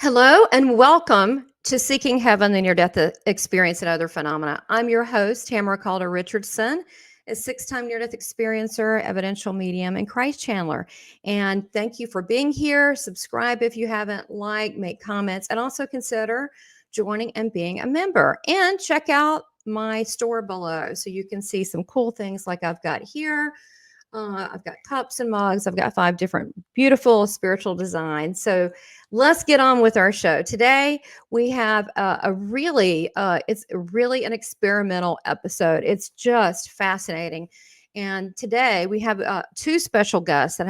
Hello and welcome to Seeking Heaven, the Near-Death Experience and Other Phenomena. I'm your host, Tamara Caulder Richardson, a six-time near-death experiencer, evidential medium, and Christ channeler. And thank you for being here. Subscribe if you haven't, like, make comments, and also consider joining and being a member. And check out my store below so you can see some cool things like I've got here. I've got cups and mugs. I've got 5 different beautiful spiritual designs. So let's get on with our show. Today, we have it's really an experimental episode. It's just fascinating. And today we have 2 special guests that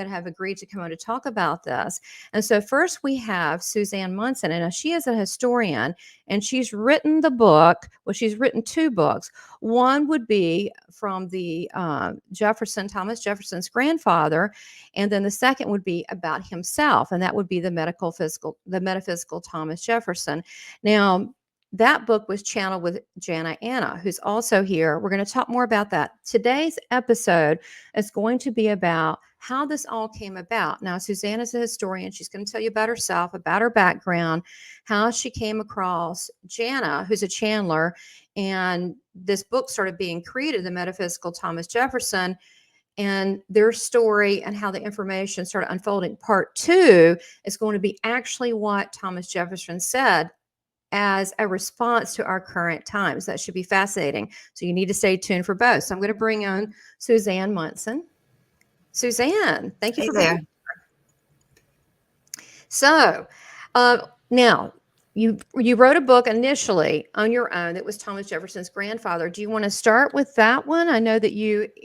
have agreed to come on to talk about this. And so first we have Suzanne Munson, and she is a historian, and she's written the book. Well, she's written 2 books. One would be from the Thomas Jefferson's grandfather, and then the second would be about himself, and that would be the Metaphysical Thomas Jefferson. Now, that book was channeled with Jana Anna, who's also here. We're going to talk more about that. Today's episode is going to be about how this all came about. Now, Suzanne is a historian. She's going to tell you about herself, about her background, how she came across Jana, who's a channeler, and this book started being created, The Metaphysical Thomas Jefferson, and their story and how the information started unfolding. Part 2 is going to be actually what Thomas Jefferson said as a response to our current times. That should be fascinating. So you need to stay tuned for both. So I'm going to bring on Suzanne Munson. Suzanne, thank you for being here. So now you wrote a book initially on your own that was Thomas Jefferson's grandfather. Do you want to start with that one? I know that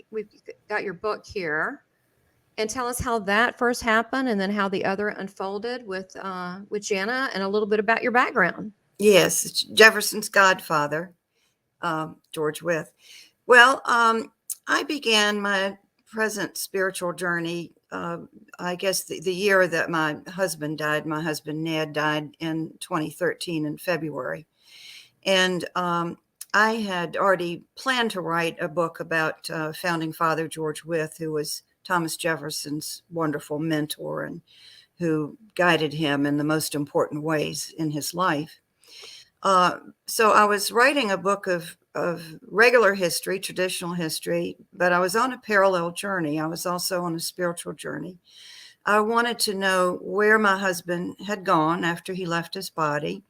we've got your book here, and tell us how that first happened, and then how the other unfolded with Jana, and a little bit about your background. Yes, it's Jefferson's godfather, George Wythe. Well, I began my present spiritual journey, I guess the year that my husband died. My husband, Ned, died in 2013 in February. And I had already planned to write a book about founding father George Wythe, who was Thomas Jefferson's wonderful mentor and who guided him in the most important ways in his life. So I was writing a book of regular history, traditional history, but I was on a parallel journey. I was also on a spiritual journey. I wanted to know where my husband had gone after he left his body,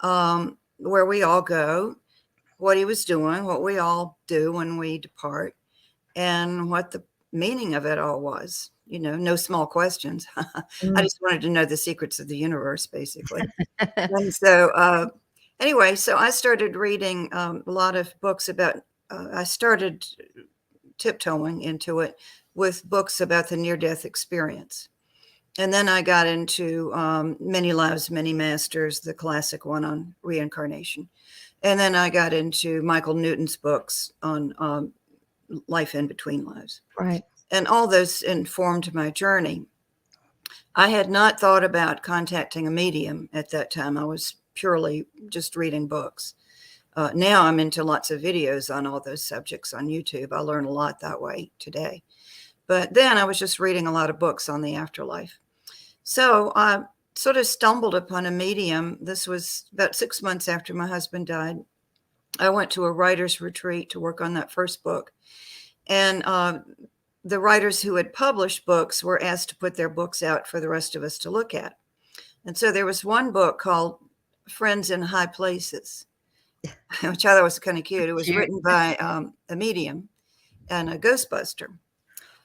where we all go, what he was doing, what we all do when we depart, and what the meaning of it all was. You know, no small questions. I just wanted to know the secrets of the universe, basically. And so anyway, so I started reading a lot of books about, I started tiptoeing into it with books about the near-death experience. And then I got into Many Lives, Many Masters, the classic one on reincarnation. And then I got into Michael Newton's books on life in between lives. Right. And all those informed my journey. I had not thought about contacting a medium at that time. I was purely just reading books. Now I'm into lots of videos on all those subjects on YouTube. I learn a lot that way today. But then I was just reading a lot of books on the afterlife. So I sort of stumbled upon a medium. This was about 6 months after my husband died. I went to a writer's retreat to work on that first book. And the writers who had published books were asked to put their books out for the rest of us to look at. And so there was one book called Friends in High Places, which I thought was kind of cute. It was written by a medium and a Ghostbuster.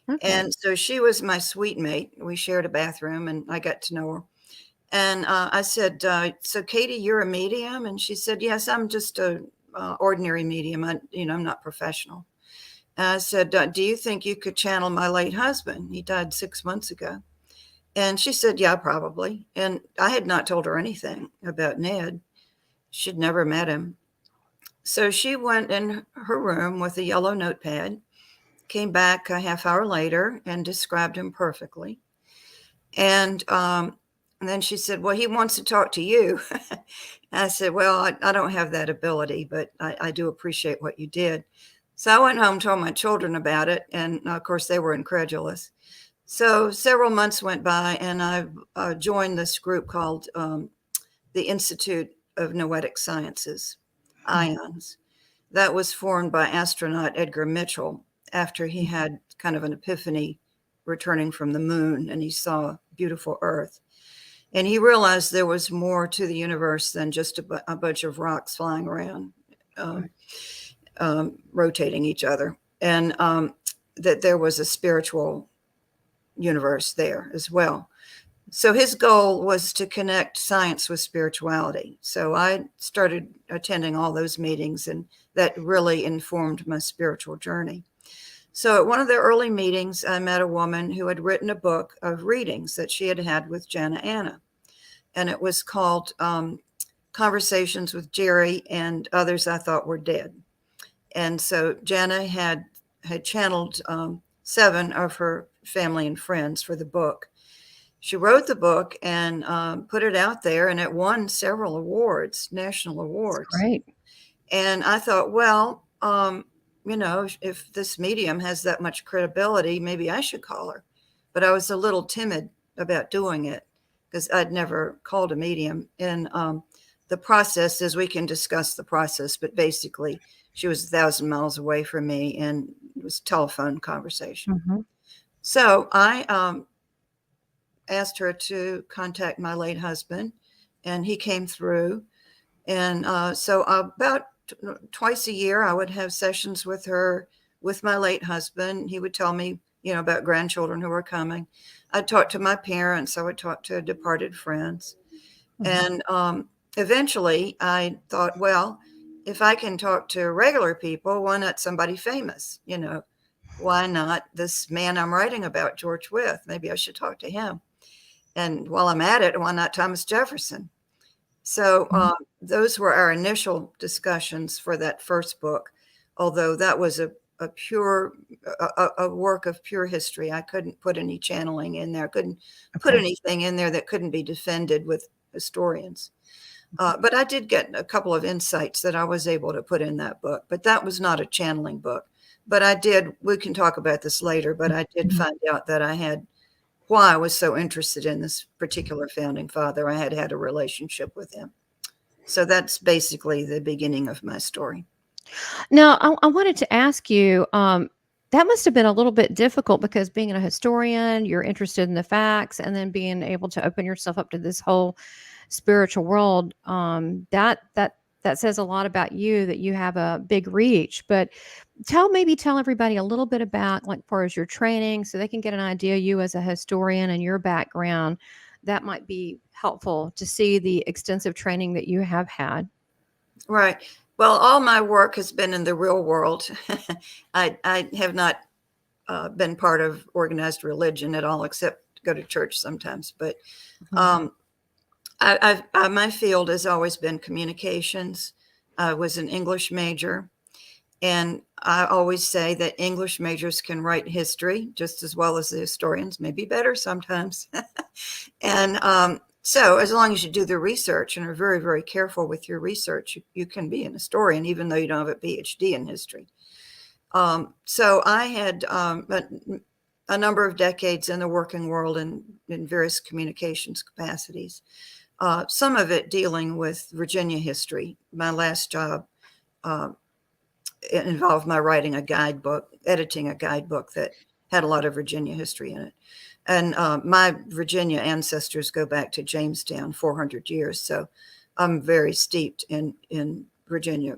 Okay. And so she was my suite mate. We shared a bathroom and I got to know her. And I said, so Katie, you're a medium? And she said, yes, I'm just a ordinary medium. I'm not professional. And I said, do you think you could channel my late husband? He died 6 months ago. And she said, yeah, probably. And I had not told her anything about Ned. She'd never met him. So she went in her room with a yellow notepad, came back a half hour later and described him perfectly. And then she said, well, he wants to talk to you. I said, well, I don't have that ability, but I do appreciate what you did. So I went home, told my children about it. And of course, they were incredulous. So several months went by, and I joined this group called the Institute of Noetic Sciences, IONS. That was formed by astronaut Edgar Mitchell after he had kind of an epiphany returning from the moon, and he saw beautiful Earth. And he realized there was more to the universe than just a bunch of rocks flying around, rotating each other, and that there was a spiritual universe there as well. So his goal was to connect science with spirituality. So I started attending all those meetings, and that really informed my spiritual journey. So at one of the early meetings, I met a woman who had written a book of readings that she had had with Jana Anna. And it was called Conversations with Jerry and Others I Thought Were Dead. And so Jana had channeled 7 of her family and friends for the book. She wrote the book and put it out there, and it won several awards, national awards. That's great. And I thought, well, if this medium has that much credibility, maybe I should call her. But I was a little timid about doing it because I'd never called a medium. And the process is, we can discuss the process, but basically she was 1,000 miles away from me, and it was a telephone conversation. Mm-hmm. So I asked her to contact my late husband, and he came through. And so about twice a year, I would have sessions with her, with my late husband. He would tell me, about grandchildren who were coming. I'd talk to my parents. I would talk to departed friends. Mm-hmm. And eventually I thought, well, if I can talk to regular people, why not somebody famous? Why not this man I'm writing about, George Wythe? Maybe I should talk to him. And while I'm at it, why not Thomas Jefferson? So those were our initial discussions for that first book, although that was a work of pure history. I couldn't put any channeling in there. I couldn't put anything in there that couldn't be defended with historians. But I did get a couple of insights that I was able to put in that book, but that was not a channeling book. But we can talk about this later, but I did find out that why I was so interested in this particular founding father. I had a relationship with him. So that's basically the beginning of my story. Now, I wanted to ask you, that must have been a little bit difficult, because being a historian, you're interested in the facts, and then being able to open yourself up to this whole spiritual world. That says a lot about you, that you have a big reach. But tell everybody a little bit about, like, far as your training, so they can get an idea, you as a historian and your background. That might be helpful to see the extensive training that you have had. Right. Well, all my work has been in the real world. I have not been part of organized religion at all, except go to church sometimes. But my field has always been communications. I was an English major, and I always say that English majors can write history just as well as the historians, maybe better sometimes. And so as long as you do the research and are very, very careful with your research, you can be an historian, even though you don't have a PhD in history. So I had a number of decades in the working world in various communications capacities. Some of it dealing with Virginia history. My last job it involved my writing a guidebook, editing a guidebook that had a lot of Virginia history in it. And my Virginia ancestors go back to Jamestown, 400 years. So I'm very steeped in Virginia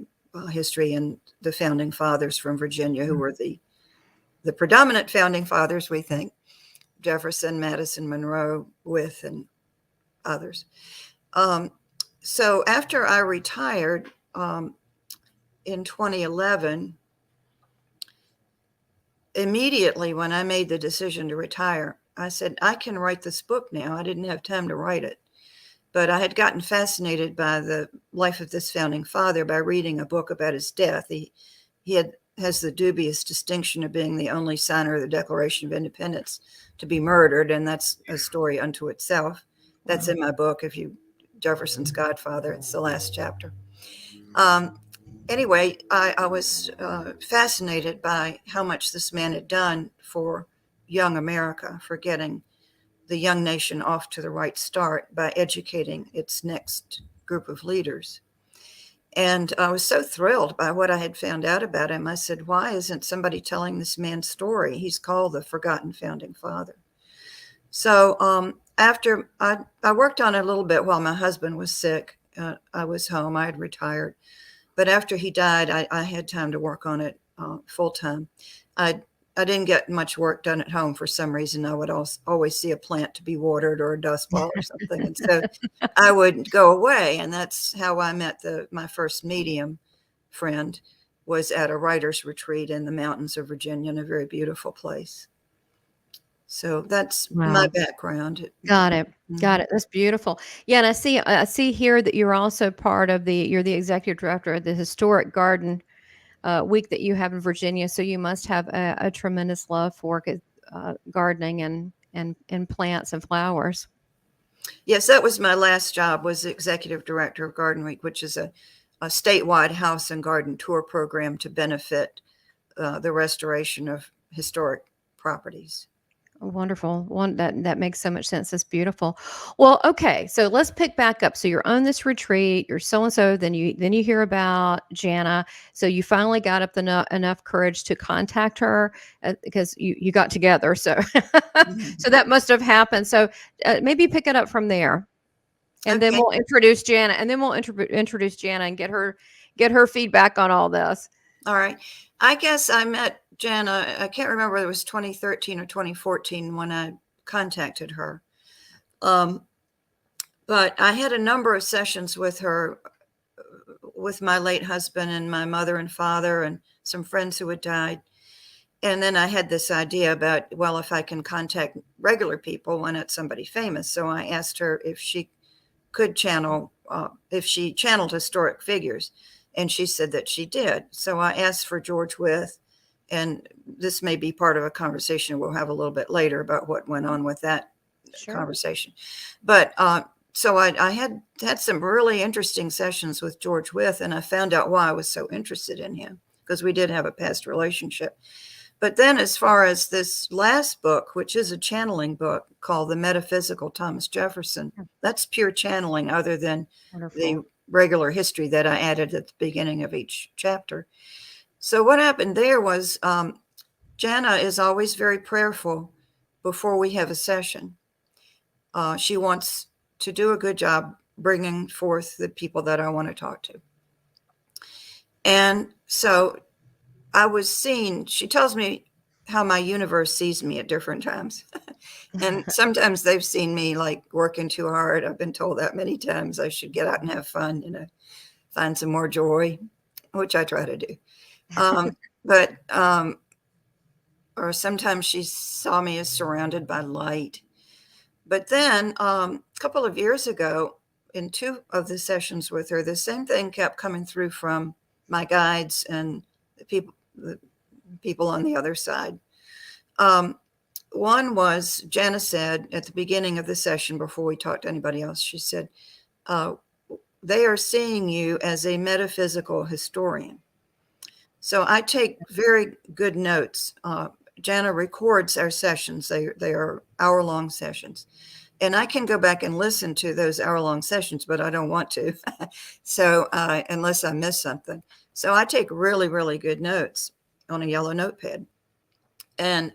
history and the founding fathers from Virginia, who were the predominant founding fathers, we think: Jefferson, Madison, Monroe, Wythe, and others. So after I retired in 2011, immediately when I made the decision to retire, I said, I can write this book now. I didn't have time to write it, but I had gotten fascinated by the life of this founding father by reading a book about his death. He has the dubious distinction of being the only signer of the Declaration of Independence to be murdered, and that's a story unto itself. That's in my book. Jefferson's Godfather, it's the last chapter. Anyway, I was fascinated by how much this man had done for young America, for getting the young nation off to the right start by educating its next group of leaders. And I was so thrilled by what I had found out about him. I said, why isn't somebody telling this man's story? He's called the Forgotten Founding Father. So after I worked on it a little bit while my husband was sick. I was home. I had retired. But after he died, I had time to work on it full time. I didn't get much work done at home for some reason. I would always see a plant to be watered or a dust ball or something. And so I would go away. And that's how I met my first medium friend, was at a writer's retreat in the mountains of Virginia, in a very beautiful place. So that's my background. Got it. Got it. That's beautiful. Yeah, and I see here that you're also part of you're the executive director of the historic garden week that you have in Virginia. So you must have a tremendous love for gardening and plants and flowers. Yes, that was my last job, was executive director of Garden Week, which is a statewide house and garden tour program to benefit the restoration of historic properties. Wonderful. That makes so much sense. It's beautiful. Well, okay. So let's pick back up. So you're on this retreat, you're so and so, then you hear about Jana. So you finally got up enough courage to contact her because you got together. So so that must have happened. So maybe pick it up from there. And then we'll introduce Jana, and then we'll introduce Jana and get her feedback on all this. All right. I guess I met Jana, I can't remember whether it was 2013 or 2014 when I contacted her. But I had a number of sessions with her, with my late husband and my mother and father and some friends who had died. And then I had this idea about, well, if I can contact regular people, why not somebody famous? So I asked her if she could channeled historic figures. And she said that she did. So I asked for George Wythe, and this may be part of a conversation we'll have a little bit later about what went on with that conversation. But so I had some really interesting sessions with George Wythe, and I found out why I was so interested in him, because we did have a past relationship. But then as far as this last book, which is a channeling book called The Metaphysical Thomas Jefferson, that's pure channeling, other than the regular history that I added at the beginning of each chapter. So what happened there was Jana is always very prayerful before we have a session. She wants to do a good job bringing forth the people that I want to talk to. And so she tells me how my universe sees me at different times. And sometimes they've seen me like working too hard. I've been told that many times I should get out and have fun, find some more joy, which I try to do. Or sometimes she saw me as surrounded by light. But then a couple of years ago, in two of the sessions with her, the same thing kept coming through from my guides and the people on the other side. One was, Jana said at the beginning of the session, before we talked to anybody else, she said, they are seeing you as a metaphysical historian. So I take very good notes. Jana records our sessions. They are hour-long sessions. And I can go back and listen to those hour-long sessions, but I don't want to. So unless I miss something. So I take really, really good notes on a yellow notepad. And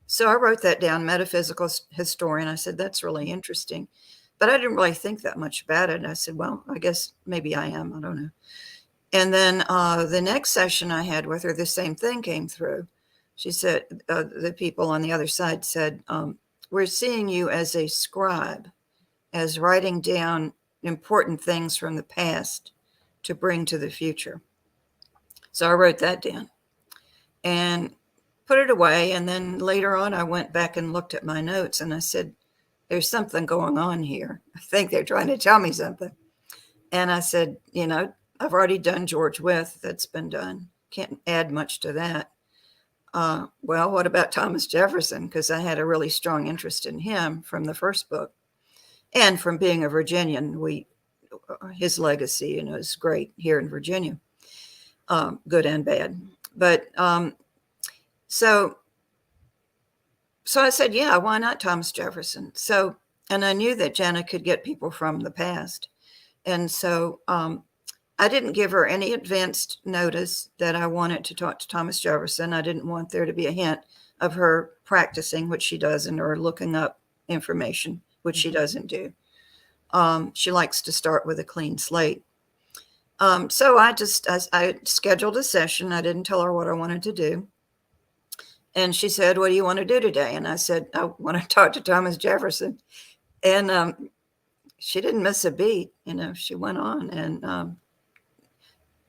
so I wrote that down, metaphysical historian. I said, that's really interesting. But I didn't really think that much about it. And I said, well, I guess maybe I am. I don't know. And then the next session I had with her, the same thing came through. She said, the people on the other side said, we're seeing you as a scribe, as writing down important things from the past to bring to the future. So I wrote that down and put it away. And then later on, I went back and looked at my notes and I said, there's something going on here. I think they're trying to tell me something. And I said, I've already done George Wythe. That's been done. Can't add much to that. Well, what about Thomas Jefferson? Because I had a really strong interest in him from the first book. And from being a Virginian, his legacy, is great here in Virginia, good and bad. But so So I said, yeah, why not Thomas Jefferson? So, and I knew that Jana could get people from the past. And so I didn't give her any advanced notice that I wanted to talk to Thomas Jefferson. I didn't want there to be a hint of her practicing, which she doesn't, or looking up information, which she doesn't do. She likes to start with a clean slate. So I scheduled a session. I didn't tell her what I wanted to do. And she said, what do you want to do today? And I said, I want to talk to Thomas Jefferson. And she didn't miss a beat. She went on. And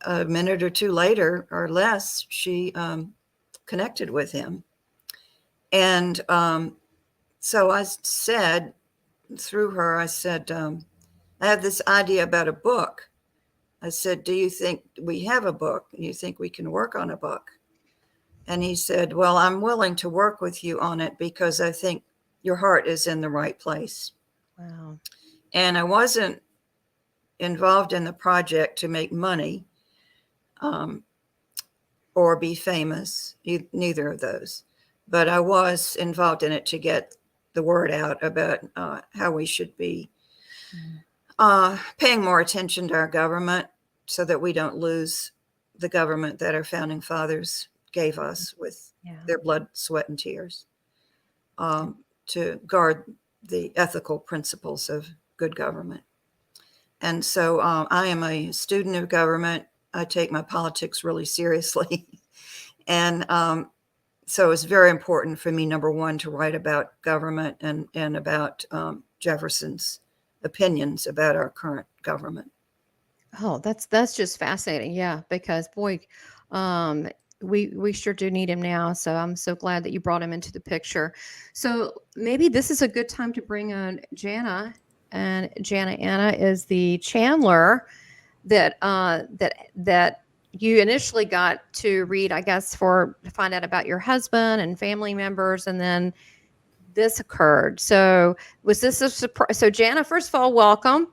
a minute or two later or less, she connected with him. And so I said, through her, I said, I have this idea about a book. I said, do you think we have a book? Do you think we can work on a book? And he said, well, I'm willing to work with you on it because I think your heart is in the right place. Wow. And I wasn't involved in the project to make money or be famous, neither of those. But I was involved in it to get the word out about how we should be paying more attention to our government so that we don't lose the government that our founding fathers gave us with their blood, sweat, and tears, to guard the ethical principles of good government. And so I am a student of government. I take my politics really seriously. And so it's very important for me, number one, to write about government and about Jefferson's opinions about our current government. Oh, that's just fascinating. Yeah, because boy, we sure do need him now. So I'm so glad that you brought him into the picture. So maybe this is a good time to bring on Jana, and Jana Anna is the Chandler that you initially got to read, I guess, to find out about your husband and family members, and then this occurred. So was this a surprise? So Jana, first of all, welcome.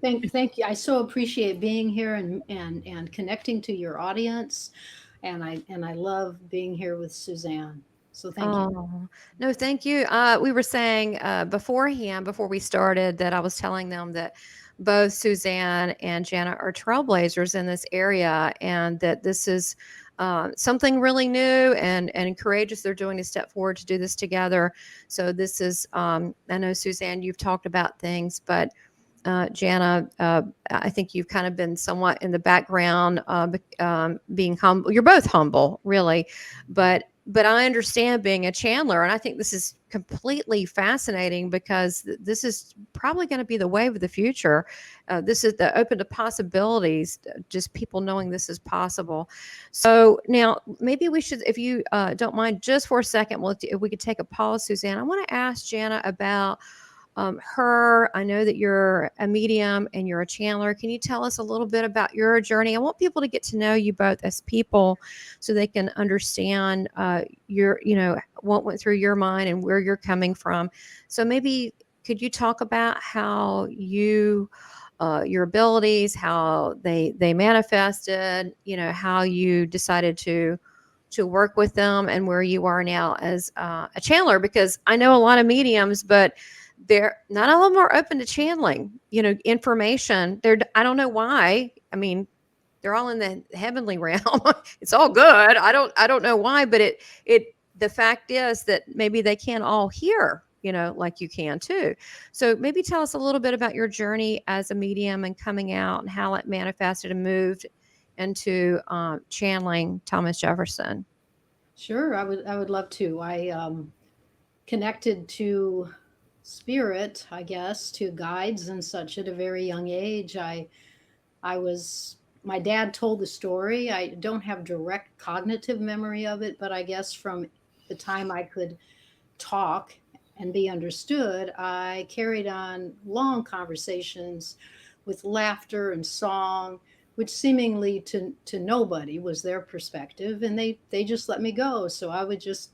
Thank you. I so appreciate being here and connecting to your audience, and I love being here with Suzanne. So thank you. Oh, no, thank you. We were saying beforehand, before we started, that I was telling them that both Suzanne and Jana are trailblazers in this area, and that this is something really new and courageous they're doing to step forward to do this together. So this is, I know, Suzanne, you've talked about things, but Jana, I think you've kind of been somewhat in the background, being humble. You're both humble, really, but I understand being a Chandler, and I think this is completely fascinating because this is probably going to be the wave of the future. This is the open to possibilities, just people knowing this is possible. So now maybe we should, if you don't mind, just for a second, if we could take a pause, Suzanne. I want to ask Jana about her. I know that you're a medium and you're a Chandler. Can you tell us a little bit about your journey? I want people to get to know you both as people so they can understand what went through your mind and where you're coming from. So maybe could you talk about how your abilities, how they manifested, how you decided to work with them, and where you are now as a Chandler? Because I know a lot of mediums, but they're not all of them are open to channeling, information. I don't know why. I mean, they're all in the heavenly realm. It's all good. I don't know why, but the fact is that maybe they can't all hear, like you can too. So maybe tell us a little bit about your journey as a medium and coming out and how it manifested and moved into channeling Thomas Jefferson. Sure, I would love to. I connected to spirit, I guess, to guides and such at a very young age. My dad told the story. I don't have direct cognitive memory of it, but I guess from the time I could talk and be understood, I carried on long conversations with laughter and song, which seemingly to nobody was their perspective, and they just let me go. So I would just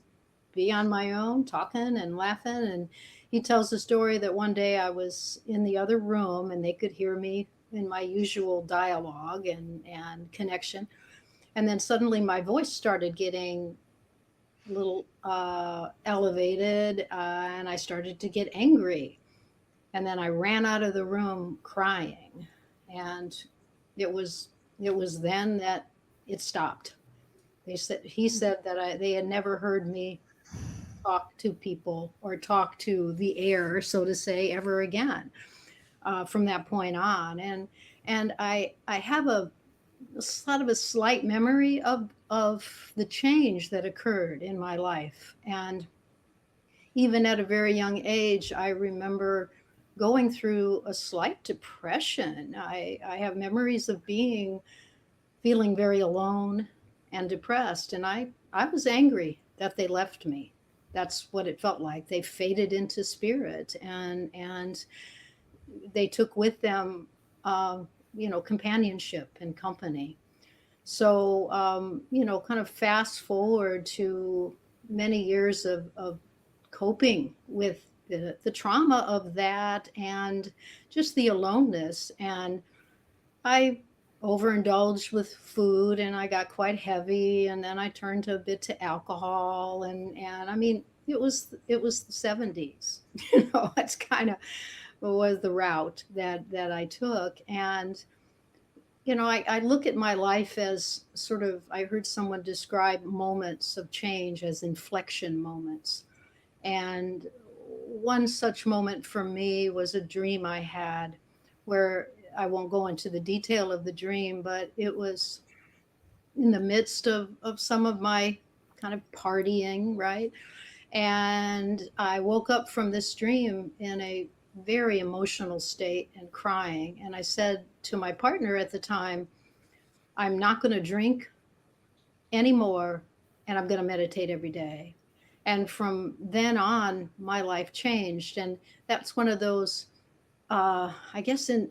be on my own, talking and laughing. And he tells the story that one day I was in the other room and they could hear me in my usual dialogue and connection. And then suddenly my voice started getting a little elevated, and I started to get angry. And then I ran out of the room crying. And it was then that it stopped. He said that they had never heard me talk to people or talk to the air, so to say, ever again from that point on. And I have a sort of a slight memory of the change that occurred in my life. And even at a very young age, I remember going through a slight depression. I have memories of feeling very alone and depressed. And I was angry that they left me. That's what it felt like. They faded into spirit, and they took with them, companionship and company. So, kind of fast forward to many years of coping with the trauma of that and just the aloneness. And I overindulged with food and I got quite heavy. And then I turned a bit to alcohol. And I mean, it was the 70s. That's kind of was the route that I took. And I look at my life as sort of, I heard someone describe moments of change as inflection moments. And one such moment for me was a dream I had where I won't go into the detail of the dream, but it was in the midst of some of my kind of partying, right? And I woke up from this dream in a very emotional state and crying. And I said to my partner at the time, I'm not going to drink anymore, and I'm going to meditate every day. And from then on, my life changed. And that's one of those, I guess, in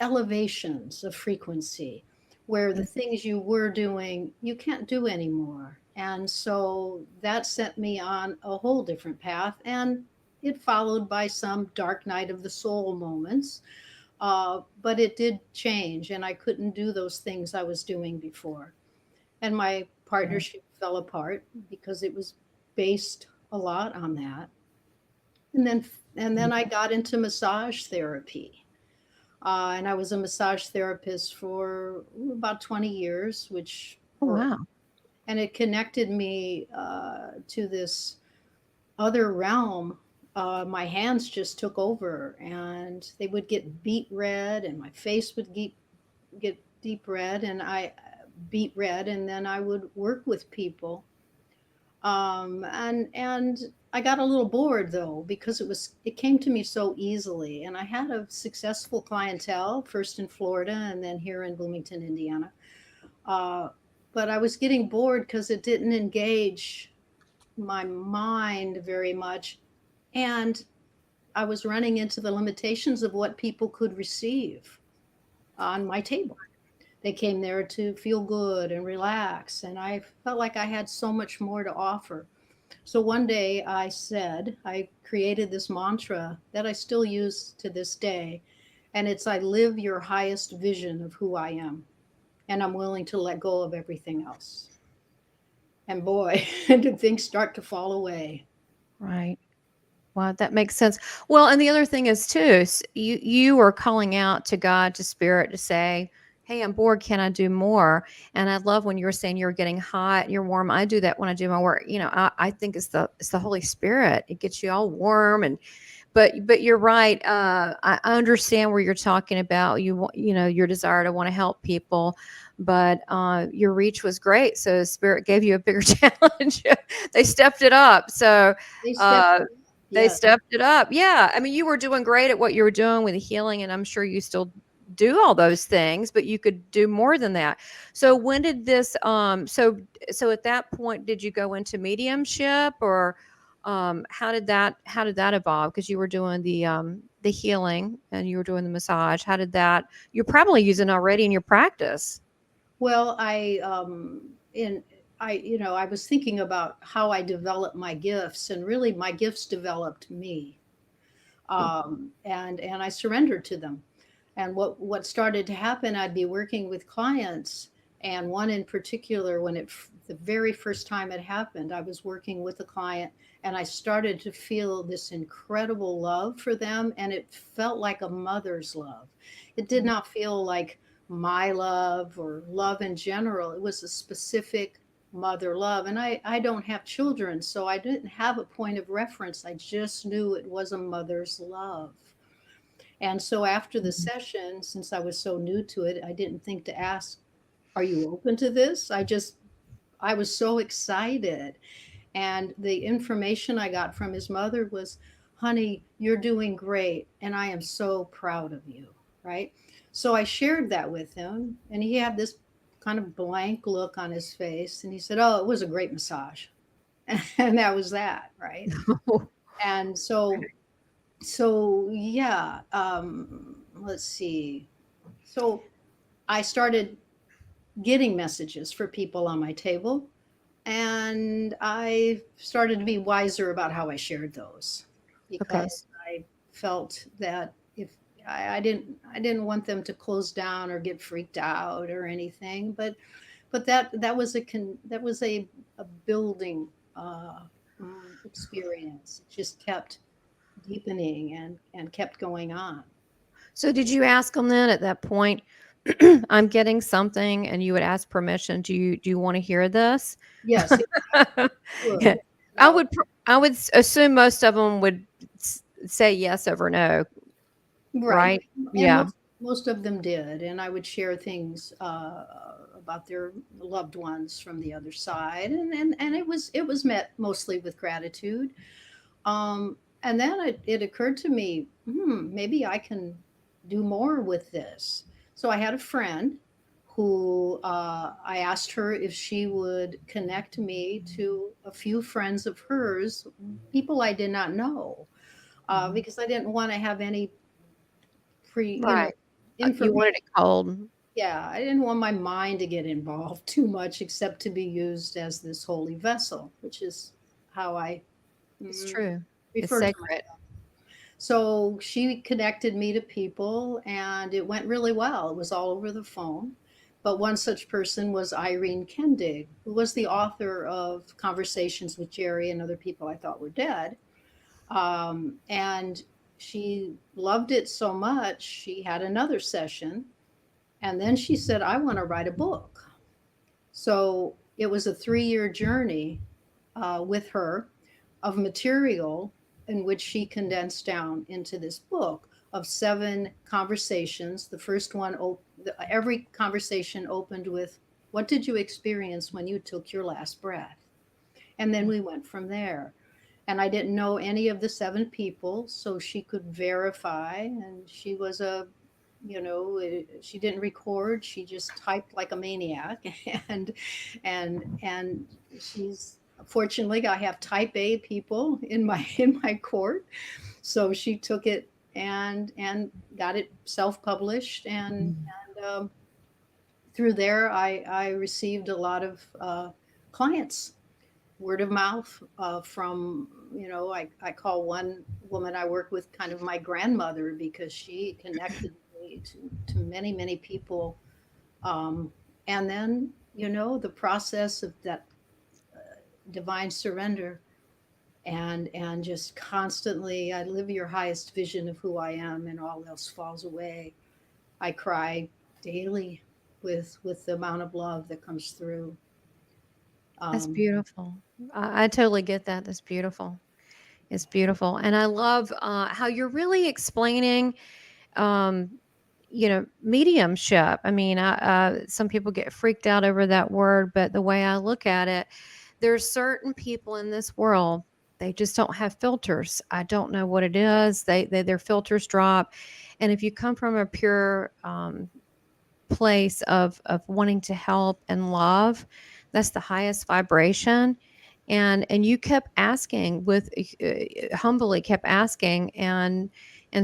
elevations of frequency where the things you were doing, you can't do anymore. And so that sent me on a whole different path. And it followed by some dark night of the soul moments. But it did change, and I couldn't do those things I was doing before. And my partnership fell apart because it was based a lot on that. And then I got into massage therapy. And I was a massage therapist for about 20 years, Oh, wow. and it connected me to this other realm. My hands just took over, and they would get beet red, and my face would get deep red, and I beet red, and then I would work with people. And I got a little bored though because it came to me so easily, and I had a successful clientele first in Florida and then here in Bloomington, Indiana. Uh, but I was getting bored because it didn't engage my mind very much, and I was running into the limitations of what people could receive on my table. They came there to feel good and relax, and I felt like I had so much more to offer. So one day I created this mantra that I still use to this day, and it's I live your highest vision of who I am, and I'm willing to let go of everything else. And boy, did things start to fall away. Right. Wow, that makes sense. Well, and the other thing is too, you are calling out to God, to spirit, to say, "Hey, I'm bored. Can I do more?" And I love when you were saying you're getting hot, you're warm. I do that when I do my work. I think it's the Holy Spirit. It gets you all warm, and but you're right. I understand where you're talking about. Your desire to want to help people, but your reach was great. So Spirit gave you a bigger challenge. They stepped it up. So. They stepped, Uh, they yes. stepped it up. Yeah. I mean, you were doing great at what you were doing with the healing, and I'm sure you still do all those things, but you could do more than that. So when did this so at that point did you go into mediumship, or how did that evolve? Because you were doing the healing and you were doing the massage. How did that you're probably using already in your practice. Well, I was thinking about how I developed my gifts, and really my gifts developed me. And I surrendered to them. And what started to happen, I'd be working with clients, and one in particular, when it the very first time it happened, I was working with a client and I started to feel this incredible love for them. And it felt like a mother's love. It did not feel like my love or love in general. It was a specific mother love. And I don't have children, so I didn't have a point of reference. I just knew it was a mother's love. And so after the session, since I was so new to it, I didn't think to ask, are you open to this? I was so excited. And the information I got from his mother was, honey, you're doing great. And I am so proud of you. Right. So I shared that with him, and he had this kind of blank look on his face. And he said, oh, it was a great massage. And that was that. Right. And so yeah, let's see. So I started getting messages for people on my table, and I started to be wiser about how I shared those, because I felt that if I didn't want them to close down or get freaked out or anything, but that was a building experience. It just kept deepening and kept going on. So did you ask them then at that point, I'm getting something, and you would ask permission, do you want to hear this? Yes. Yeah. I would assume most of them would say yes over no. Right. And Yeah. most of them did. And I would share things about their loved ones from the other side. And it was met mostly with gratitude. And then it occurred to me, maybe I can do more with this. So I had a friend who I asked her if she would connect me to a few friends of hers, people I did not know, because I didn't want to have any Right. information. You wanted it cold. Yeah, I didn't want my mind to get involved too much, except to be used as this holy vessel, which is how I It's true. It's refer to sacred. myself. So she connected me to people, and it went really well. It was all over the phone. But one such person was Irene Kendig, who was the author of Conversations with Jerry and Other People I Thought Were Dead. And she loved it so much, she had another session. And then she said, I want to write a book. So it was a 3-year journey with her of material in which she condensed down into this book of 7 conversations. The first one, every conversation opened with, what did you experience when you took your last breath? And then we went from there. And I didn't know any of the 7 people, so she could verify. And she was she didn't record. She just typed like a maniac. And she's, fortunately, I have type A people in my court. So she took it and got it self-published. And through there, I received a lot of clients, word of mouth from, I call one woman I work with kind of my grandmother, because she connected me to many, many people. And then, the process of that divine surrender and just constantly, I live your highest vision of who I am and all else falls away. I cry daily with the amount of love that comes through. That's beautiful. I totally get that. That's beautiful. It's beautiful. And I love how you're really explaining, mediumship. I mean, some people get freaked out over that word, but the way I look at it, there's certain people in this world, they just don't have filters. I don't know what it is. Their filters drop. And if you come from a pure place of wanting to help and love, that's the highest vibration. And you kept asking with humbly kept asking, and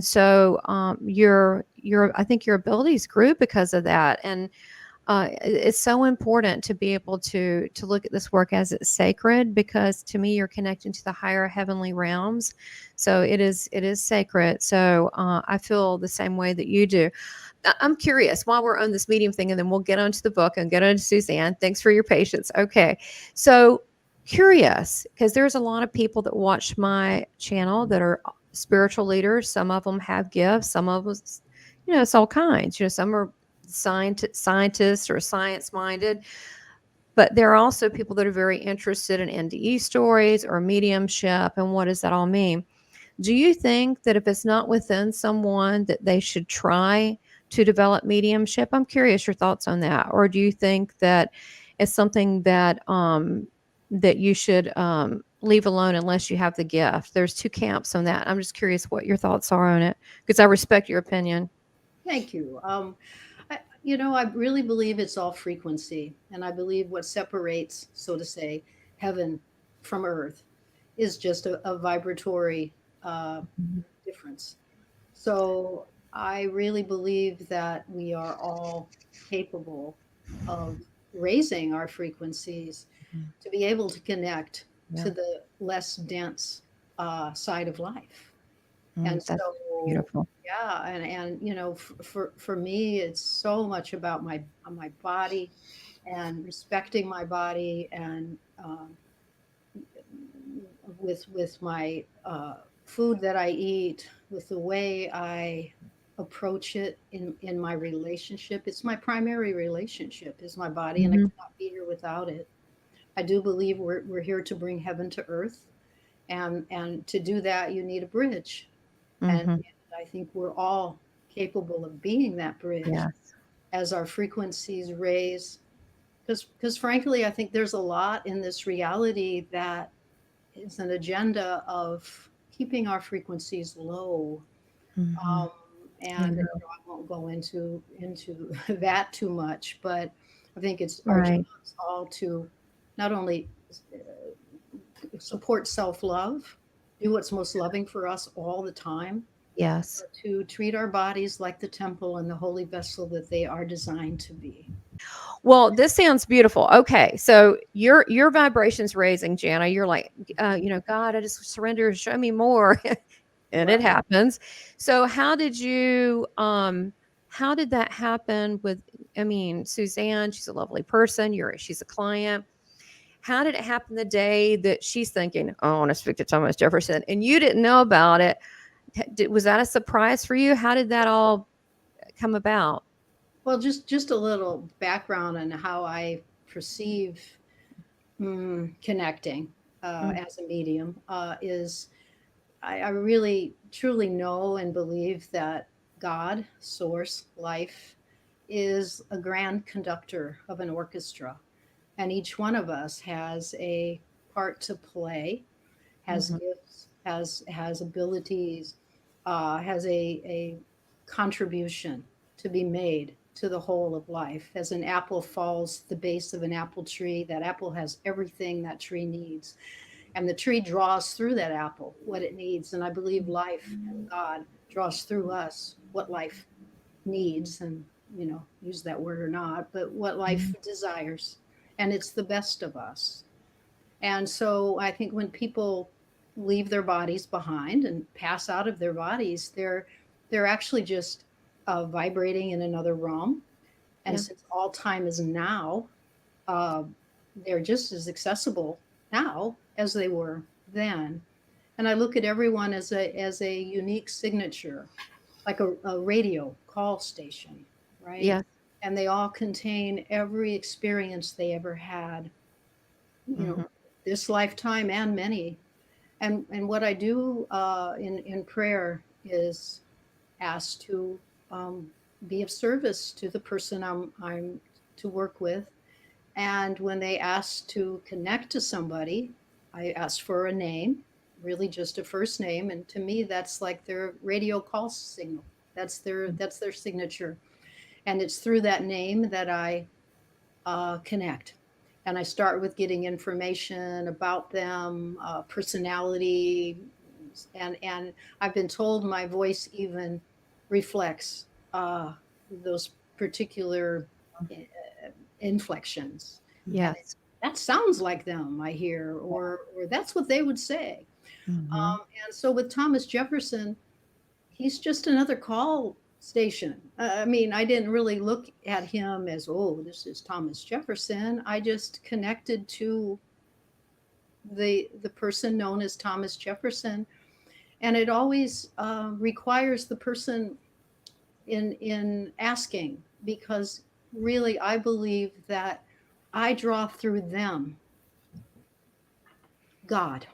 so your I think your abilities grew because of that. And It's so important to be able to look at this work as it's sacred, because to me you're connecting to the higher heavenly realms. So it is sacred. So I feel the same way that you do. I'm curious while we're on this medium thing, and then we'll get onto the book and get onto Suzanne. Thanks for your patience. Okay. So curious, because there's a lot of people that watch my channel that are spiritual leaders. Some of them have gifts. Some of us, it's all kinds. Some are scientists or science minded, but there are also people that are very interested in NDE stories or mediumship. And what does that all mean? Do you think that if it's not within someone that they should try to develop mediumship? I'm curious your thoughts on that. Or do you think that it's something that you should leave alone unless you have the gift? There's two camps on that. I'm just curious what your thoughts are on it, because I respect your opinion. Thank you. I really believe it's all frequency, and I believe what separates, so to say, heaven from earth is just a vibratory uh, difference. So I really believe that we are all capable of raising our frequencies to be able to connect Yeah. to the less dense side of life. And That's so, beautiful. yeah, and for me, it's so much about my body and respecting my body, and with my food that I eat, with the way I approach it in my relationship. It's my primary relationship is my body, and I Hmm. could not be here without it. I do believe we're here to bring heaven to earth, and to do that, you need a bridge. And Hmm. I think we're all capable of being that bridge Yes. as our frequencies raise. Because frankly, I think there's a lot in this reality that is an agenda of keeping our frequencies low. Hmm. Um, I and know. I won't go into that too much, but I think it's our job Right. all to not only support self-love, do what's most loving for us all the time, Yes. to treat our bodies like the temple and the holy vessel that they are designed to be. Well, this sounds beautiful. Okay, so your vibrations raising, Jana. You're like, God, I just surrender. Show me more, and it Right. happens. So, how did that happen with? I mean, Suzanne, she's a lovely person. She's a client. How did it happen the day that she's thinking, "Oh, I want to speak to Thomas Jefferson," and you didn't know about it? Was that a surprise for you? How did that all come about? Well, just a little background on how I perceive connecting Mm. as a medium is I really truly know and believe that God, source, life, is a grand conductor of an orchestra. And each one of us has a part to play, has Mhm. gifts, has abilities, has a contribution to be made to the whole of life. As an apple falls the base of an apple tree, that apple has everything that tree needs, and the tree draws through that apple what it needs. And I believe life and God draws through us what life needs, and use that word or not, but what life Mhm. desires, and it's the best of us. And so I think when people leave their bodies behind and pass out of their bodies, they're actually just vibrating in another realm. And Yeah. since all time is now, uh, they're just as accessible now as they were then. And I look at everyone as a unique signature, like a radio call station, right? Yeah. And they all contain every experience they ever had, you know, Mhm. this lifetime and many. And what I do in prayer is ask to um, be of service to the person I'm to work with. And when they ask to connect to somebody, I ask for a name, really just a first name. And to me, that's like their radio call signal. That's their signature. And it's through that name that I connect. And I start with getting information about them, personality, and I've been told my voice even reflects those particular inflections. Yes. That sounds like them, I hear, or that's what they would say. Mhm. And so with Thomas Jefferson, he's just another call station. I mean, I didn't really look at him as, oh, this is Thomas Jefferson. I just connected to the person known as Thomas Jefferson, and it always requires the person in asking, because really I believe that I draw through them God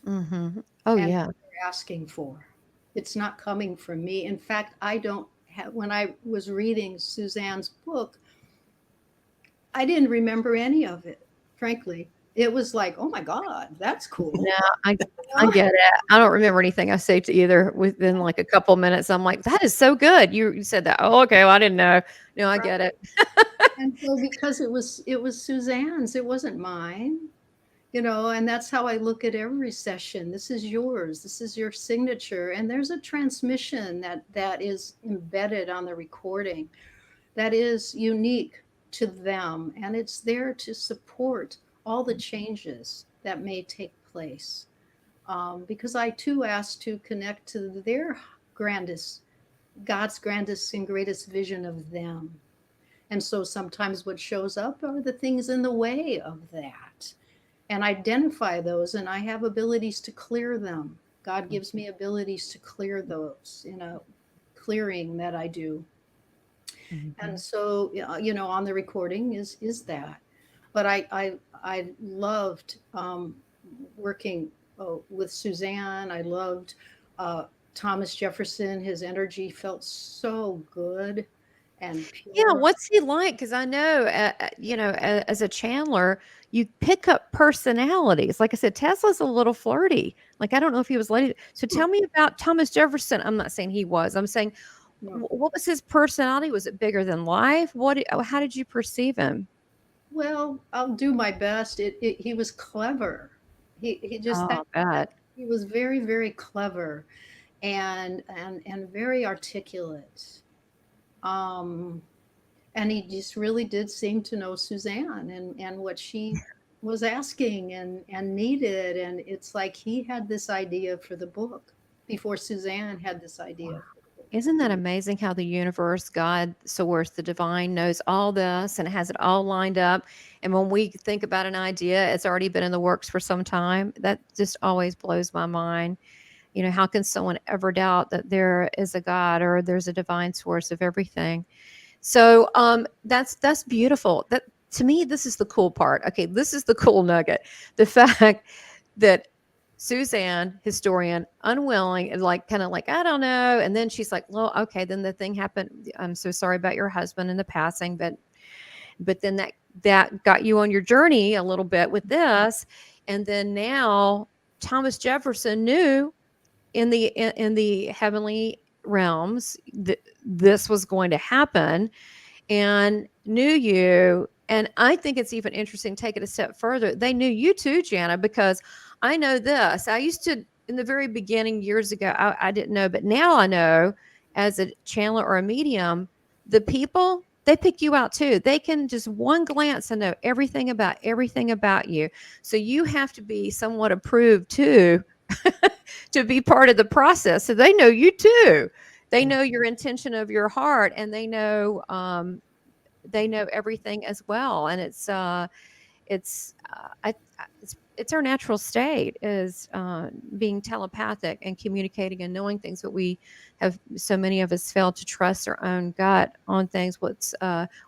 Mhm. Oh, and yeah. what they're asking for. It's not coming from me. In fact, I don't have, when I was reading Suzanne's book, I didn't remember any of it, frankly. It was like, oh my God, that's cool. No, I You I know? get it. I don't remember anything I saved either within, like, a couple minutes. I'm like, "That is so good. You said that. Oh, okay. Well, I didn't know." No, I get it. And so because it was Suzanne's, it wasn't mine, and that's how I look at every session. This is yours. This is your signature. And there's a transmission that is embedded on the recording that is unique to them, and it's there to support all the changes that may take place. Because I too asked to connect to their grandest, God's grandest and greatest vision of them. And so sometimes what shows up are the things in the way of that, and identify those. And I have abilities to clear them. God gives me abilities to clear those in a clearing that I do. And Mhm. so, on the recording is that. But I loved working with Suzanne. I loved uh, Thomas Jefferson. His energy felt so good and Yeah, pure. what's he like? Because I know, as a Chandler, you pick up personalities. Like I said, Tesla's a little flirty. Like, I don't know if he was lady. So tell me about Thomas Jefferson. I'm not saying he was. I'm saying, No. what was his personality? Was it bigger than life? How did you perceive him? Well, I'll do my best. He was clever. He just Oh, I that bet. he was very, very clever and very articulate. Um, and he just really did seem to know Suzanne and what she was asking and needed. And it's like he had this idea for the book before Suzanne had this idea for the book. Isn't that amazing how the universe, God, source, the divine knows all this and has it all lined up? And when we think about an idea, it's already been in the works for some time. That just always blows my mind. How can someone ever doubt that there is a God or there's a divine source of everything? So that's beautiful. That, to me, this is the cool part. Okay, this is the cool nugget. The fact that Suzanne, historian, unwilling, and like kind of like, I don't know. And then she's like, well, okay, then the thing happened. I'm so sorry about your husband and the passing, but then that got you on your journey a little bit with this. And then now Thomas Jefferson knew in the heavenly realms that this was going to happen, and knew you. And I think it's even interesting, take it a step further. They knew you too, Jana, because I know this. I used to, in the very beginning years ago, I didn't know, but now I know, as a channeler or a medium, the people, they pick you out too. They can just one glance and know everything about you. So you have to be somewhat approved too to be part of the process. So they know you too. They know your intention of your heart, and they know everything as well. And it's our natural state is being telepathic and communicating and knowing things, but we have, so many of us fail to trust our own gut on things.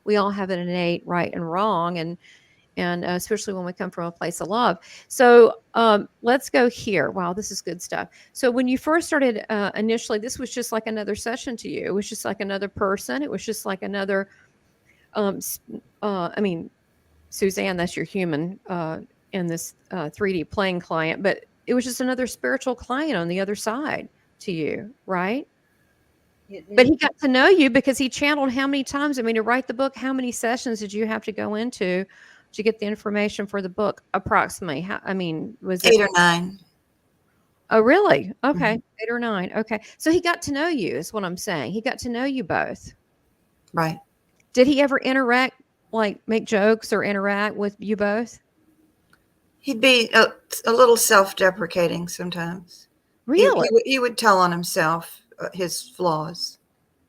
We all have an innate right and wrong, and especially when we come from a place of love. So let's go here. Wow, this is good stuff. So when you first started, initially, this was just like another session to you. It was just like another person. It was just like another, um, I mean, Suzanne, that's your human in this 3D playing client, but it was just another spiritual client on the other side to you, right? It, But it, he got to know you because he channeled how many times? I mean, to write the book, how many sessions did you have to go into to get the information for the book approximately? I mean, was it? 8 or 9. Oh, really? Okay. Mhm. 8 or 9. Okay. So he got to know you is what I'm saying. He got to know you both. Right. Did he ever interact? like make jokes or interact with you both? He'd be a little self-deprecating sometimes. Really? He would tell on himself his flaws.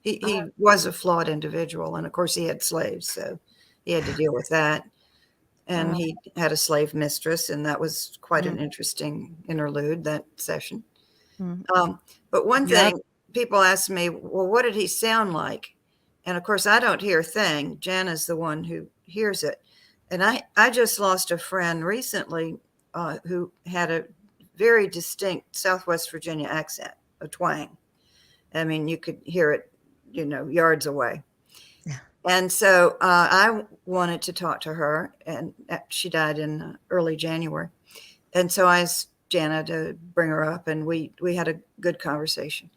He was a flawed individual, and of course he had slaves, so he had to deal with that. And he had a slave mistress, and that was quite an interesting interlude, that session. But one thing, people ask me, well, what did he sound like? And of course, I don't hear a thing. Jana's the one who hears it. And I just lost a friend recently who had a very distinct Southwest Virginia accent, a twang. I mean, you could hear it, yards away. Yeah. And so I wanted to talk to her, and she died in early January. And so I asked Jana to bring her up, and we had a good conversation.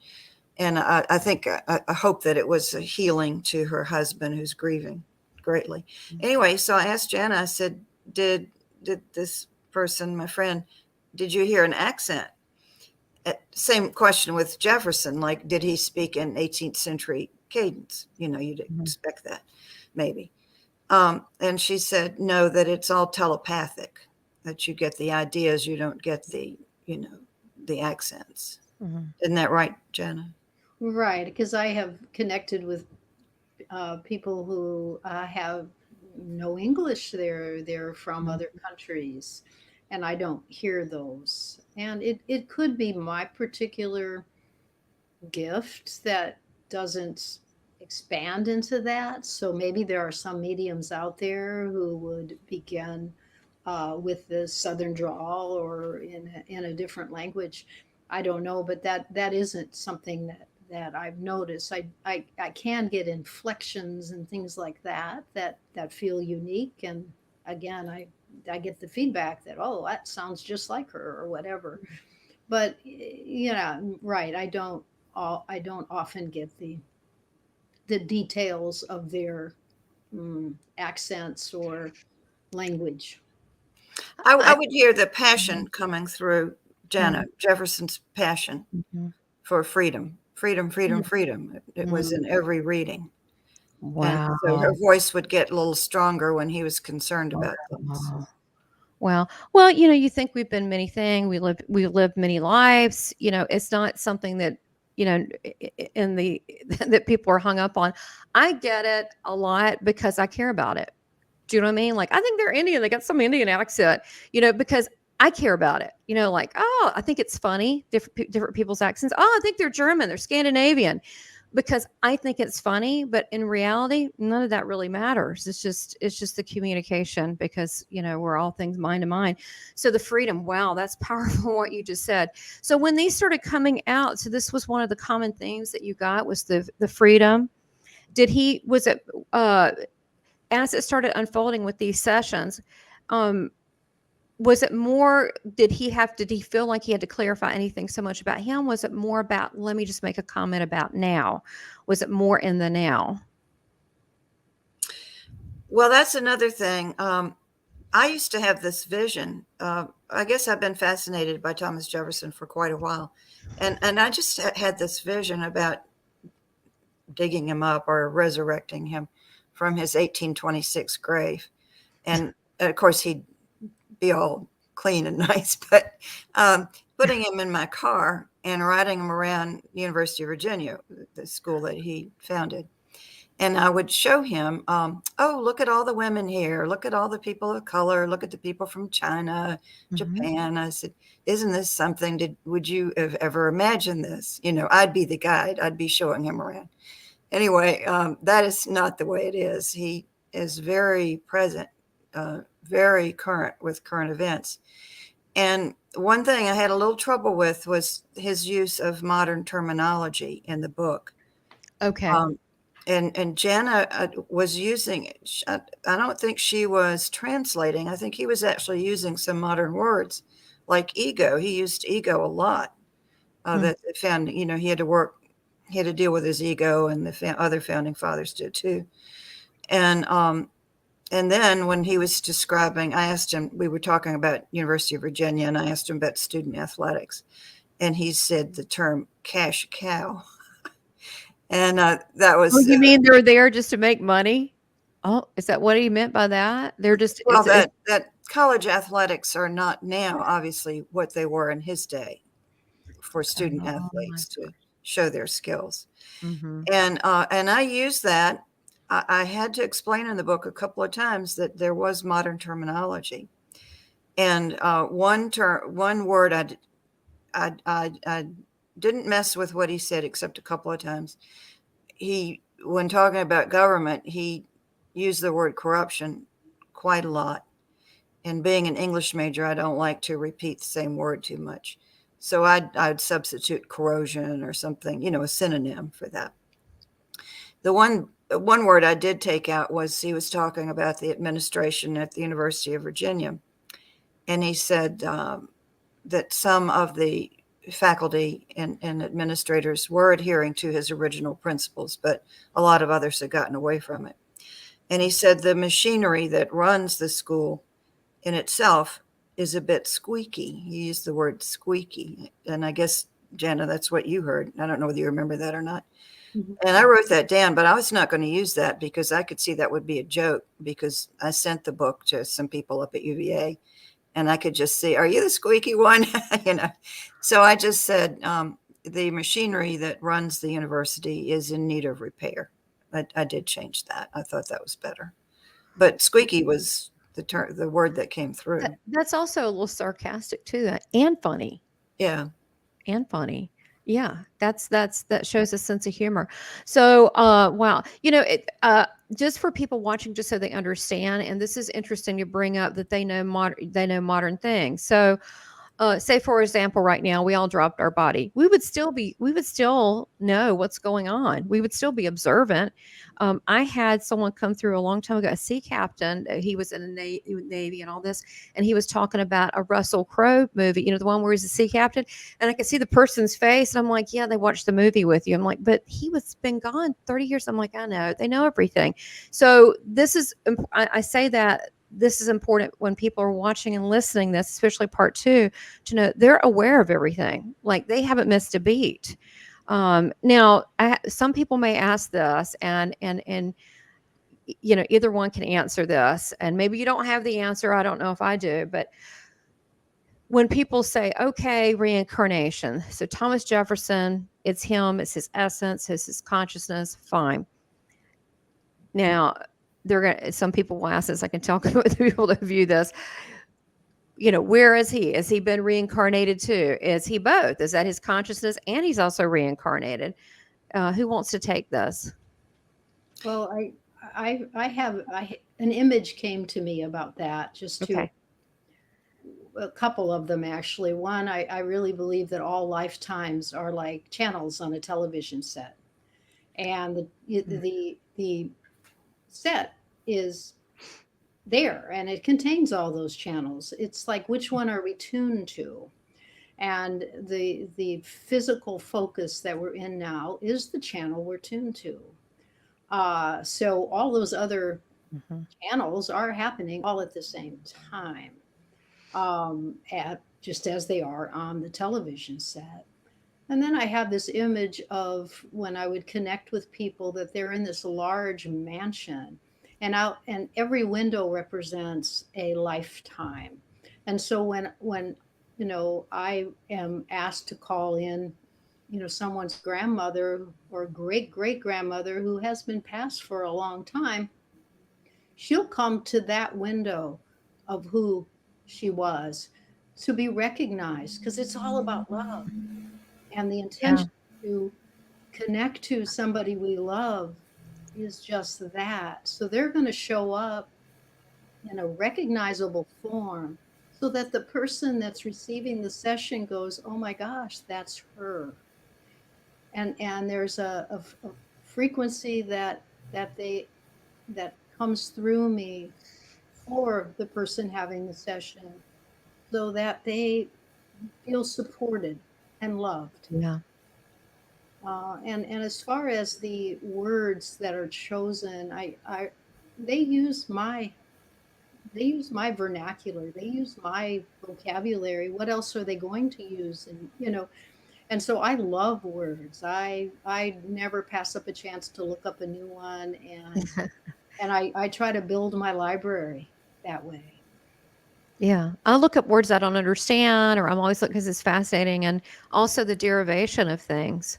And I think, I hope that it was a healing to her husband, who's grieving greatly. Anyway, so I asked Jana, I said, did this person, my friend, did you hear an accent? Same question with Jefferson, like, did he speak in 18th century cadence? You'd expect that, maybe. And she said, no, that it's all telepathic, that you get the ideas, you don't get the accents. Isn't that right, Jana? Right, because I have connected with people who have no English. They're from other countries, and I don't hear those. And it could be my particular gift that doesn't expand into that. So maybe there are some mediums out there who would begin with the Southern drawl or in a different language. I don't know, but that isn't something that I've noticed. I can get inflections and things like that feel unique. And again, I get the feedback that, oh, that sounds just like her or whatever. But right. I don't often get the details of their accents or language. I would hear the passion coming through Jana, Jefferson's passion for freedom. It was in every reading. Wow. And so her voice would get a little stronger when he was concerned about things. Well, you think we've been many things. We lived many lives. It's not something that, in the that people are hung up on. I get it a lot because I care about it. Do you know what I mean? Like, I think they're Indian. They got some Indian accent, because I care about it. Like, oh, I think it's funny, different people's accents. Oh, I think they're German, they're Scandinavian, because I think it's funny. But in reality, none of that really matters. It's just the communication, because, we're all things mind to mind. So the freedom, wow, that's powerful what you just said. So when these started coming out, so this was one of the common themes that you got, was the freedom. Was it, as it started unfolding with these sessions, was it more, did he feel like he had to clarify anything so much about him? Was it more about, let me just make a comment about now? Was it more in the now? Well, that's another thing. I used to have this vision. I guess I've been fascinated by Thomas Jefferson for quite a while. And I just had this vision about digging him up or resurrecting him from his 1826 grave. And of course, he'd be all clean and nice, but putting him in my car and riding him around University of Virginia, the school that he founded. And I would show him, oh, look at all the women here. Look at all the people of color. Look at the people from China, Japan. I said, isn't this something? Would you have ever imagined this? I'd be the guide. I'd be showing him around. Anyway, that is not the way it is. He is very present, very current with current events. And one thing I had a little trouble with was his use of modern terminology in the book. Okay. And Jana was using it. I don't think she was translating. I think he was actually using some modern words like ego. He used ego a lot. That found, he had to deal with his ego, and the other founding fathers did too. And then when he was describing, I asked him, we were talking about University of Virginia, and I asked him about student athletics. And he said the term cash cow. And that was... Oh, you mean they're there just to make money? Oh, is that what he meant by that? They're just Well, it's that college athletics are not now obviously what they were in his day for student oh, athletes to show their skills. mm-hmm. And I use that. I had to explain in the book a couple of times that there was modern terminology, and one word I didn't mess with what he said except a couple of times. When talking about government, he used the word corruption quite a lot. And being an English major, I don't like to repeat the same word too much. So I'd substitute corrosion or something, a synonym for that. The one word I did take out was he was talking about the administration at the University of Virginia. And he said that some of the faculty and administrators were adhering to his original principles, but a lot of others had gotten away from it. And he said the machinery that runs the school in itself is a bit squeaky. He used the word squeaky. And I guess, Jana, that's what you heard. I don't know whether you remember that or not. Mm-hmm. And I wrote that down, but I was not going to use that because I could see that would be a joke, because I sent the book to some people up at UVA and I could just see, are you the squeaky one? So I just said, the machinery that runs the university is in need of repair. I did change that. I thought that was better. But squeaky was the word that came through. That's also a little sarcastic too, and funny. Yeah. And funny. Yeah, that shows a sense of humor. So, wow, just for people watching, just so they understand, and this is interesting to bring up that they know modern things. So, say for example, right now we all dropped our body, we would still know what's going on. We would still be observant. I had someone come through a long time ago, a sea captain. He was in the Navy and all this, and he was talking about a Russell Crowe movie, the one where he's a sea captain, and I could see the person's face, and I'm like, yeah, they watched the movie with you. I'm like, but he was been gone 30 years. I'm like, I know, they know everything. So this is, I say that this is important when people are watching and listening this, especially part 2, to know they're aware of everything. Like, they haven't missed a beat. Now, some people may ask this, and either one can answer this, and maybe you don't have the answer. I don't know if I do, but when people say, okay, reincarnation, so Thomas Jefferson, it's him, it's his essence, it's his consciousness, fine. Now, some people will ask this. I can tell with people that view this. Where is he? Has he been reincarnated too? Is he both? Is that his consciousness and he's also reincarnated? Who wants to take this? Well, I have an image came to me about that. Just to Okay. A couple of them actually. One, I really believe that all lifetimes are like channels on a television set, and the set is there and it contains all those channels. It's like, which one are we tuned to? And the physical focus that we're in now is the channel we're tuned to. So all those other channels are happening all at the same time, just as they are on the television set. And then I have this image of when I would connect with people, that they're in this large mansion, and every window represents a lifetime. And so when I am asked to call in, someone's grandmother or great grandmother who has been passed for a long time, she'll come to that window of who she was to be recognized, because it's all about love. And the intention to connect to somebody we love is just that. So they're going to show up in a recognizable form so that the person that's receiving the session goes, oh my gosh, that's her. And there's a frequency that comes through me for the person having the session, so that they feel supported and loved. Yeah. And as far as the words that are chosen, they use my vernacular, they use my vocabulary. What else are they going to use? And so I love words. I never pass up a chance to look up a new one. And And I try to build my library that way. Yeah. I look up words I don't understand, or I'm always looking because it's fascinating. And also the derivation of things.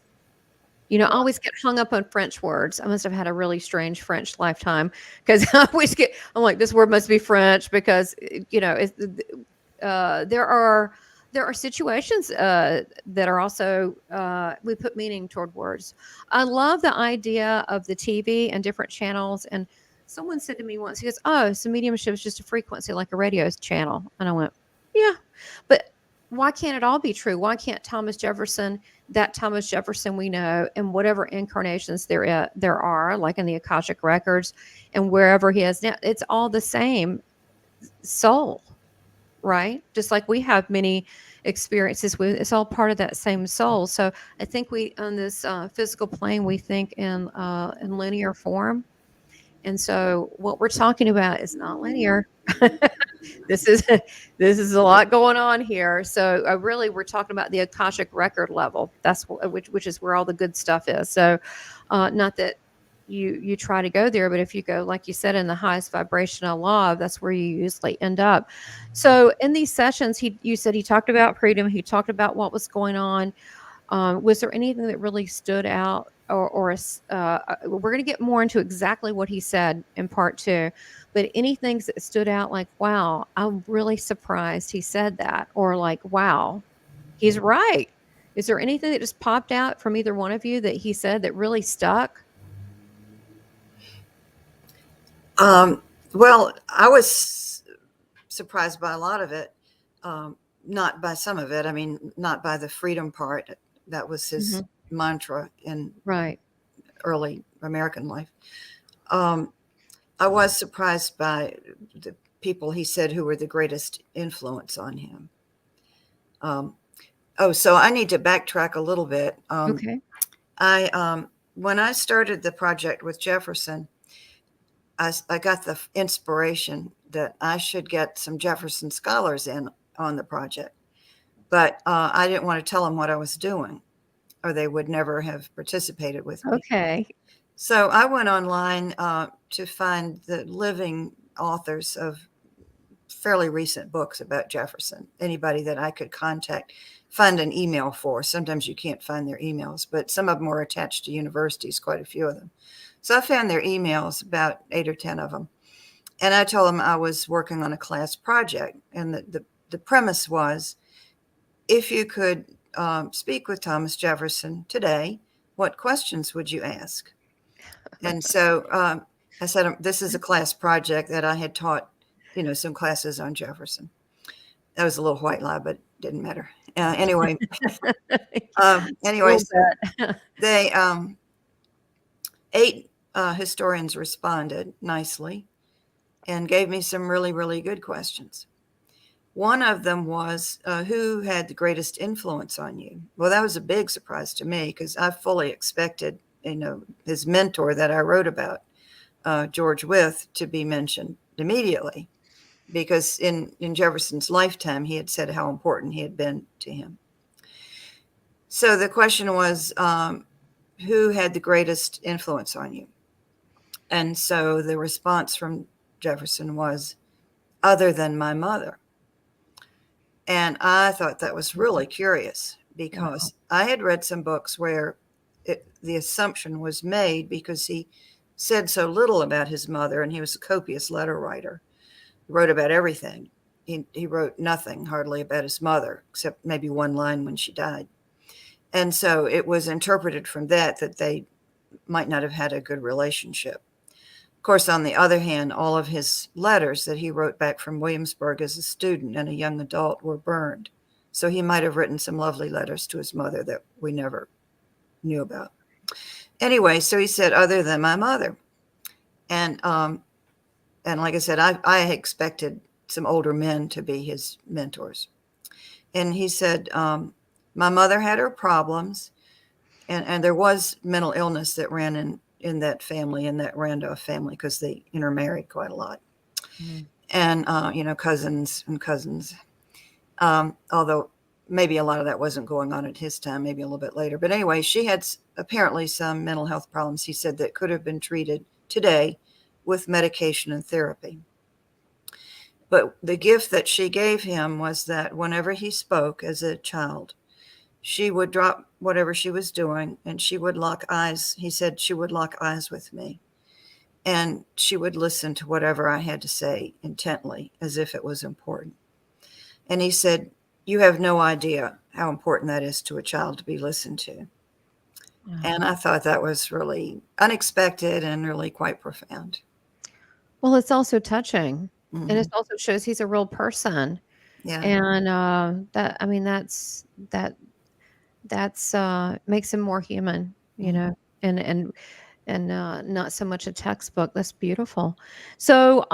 I Well, always get hung up on French words. I must have had a really strange French lifetime because I'm like, this word must be French because, there are situations that are also, we put meaning toward words. I love the idea of the TV and different channels. And someone said to me once, he goes, oh, so mediumship is just a frequency like a radio channel. And I went, yeah, but why can't it all be true? Why can't that Thomas Jefferson we know, and whatever incarnations there are, like in the Akashic records and wherever he is now, it's all the same soul, right? Just like we have many experiences with, it's all part of that same soul. So I think we, on this physical plane, we think in linear form. And so what we're talking about is not linear. this is this is a lot going on here. So really, we're talking about the Akashic record level. That's which is where all the good stuff is. So, not that you try to go there, but if you go, like you said, in the highest vibrational love, that's where you usually end up. So in these sessions, you said he talked about freedom. He talked about what was going on. Was there anything that really stood out, we're going to get more into exactly what he said in part 2, but anything that stood out like, wow, I'm really surprised he said that, or like, wow, he's right. Is there anything that just popped out from either one of you that he said that really stuck? Well, I was surprised by a lot of it, not by some of it. I mean, not by the freedom part. That was his mantra in Right. early American life. I was surprised by the people he said who were the greatest influence on him. So I need to backtrack a little bit. Okay. When I started the project with Jefferson, I got the inspiration that I should get some Jefferson scholars in on the project, but I didn't want to tell them what I was doing, or they would never have participated with me. Okay. So I went online to find the living authors of fairly recent books about Jefferson, anybody that I could contact, find an email for. Sometimes you can't find their emails, but some of them were attached to universities, quite a few of them. So I found their emails, about 8 or 10 of them. And I told them I was working on a class project. And the premise was, if you could speak with Thomas Jefferson today, what questions would you ask? And so I said, this is a class project that I had taught, some classes on Jefferson. That was a little white lie, but it didn't matter. Anyway, they 8 historians responded nicely and gave me some really, really good questions. One of them was, who had the greatest influence on you? Well, that was a big surprise to me because I fully expected, his mentor that I wrote about, George Wythe, to be mentioned immediately, because in Jefferson's lifetime, he had said how important he had been to him. So the question was, who had the greatest influence on you? And so the response from Jefferson was, other than my mother. And I thought that was really curious, because I had read some books where the assumption was made, because he said so little about his mother, and he was a copious letter writer. He wrote about everything. He wrote nothing hardly about his mother, except maybe one line when she died. And so it was interpreted from that they might not have had a good relationship. Of course, on the other hand, all of his letters that he wrote back from Williamsburg as a student and a young adult were burned. So he might have written some lovely letters to his mother that we never knew about. Anyway, so he said, other than my mother. And like I said, I expected some older men to be his mentors. And he said, my mother had her problems, and there was mental illness that ran in that family, in that Randolph family, because they intermarried quite a lot. And, cousins and cousins. Although maybe a lot of that wasn't going on at his time, maybe a little bit later. But anyway, she had apparently some mental health problems, he said, that could have been treated today with medication and therapy. But the gift that she gave him was that whenever he spoke as a child, she would drop whatever she was doing and she would lock eyes. He said she would lock eyes with me and she would listen to whatever I had to say intently as if it was important. And he said, you have no idea how important that is to a child to be listened to. And I thought that was really unexpected and really quite profound. Well, it's also touching. And it Mhm. also shows he's a real person. Yeah. And that, I mean, that's makes him more human, you Mhm. know, and not so much a textbook. That's beautiful. So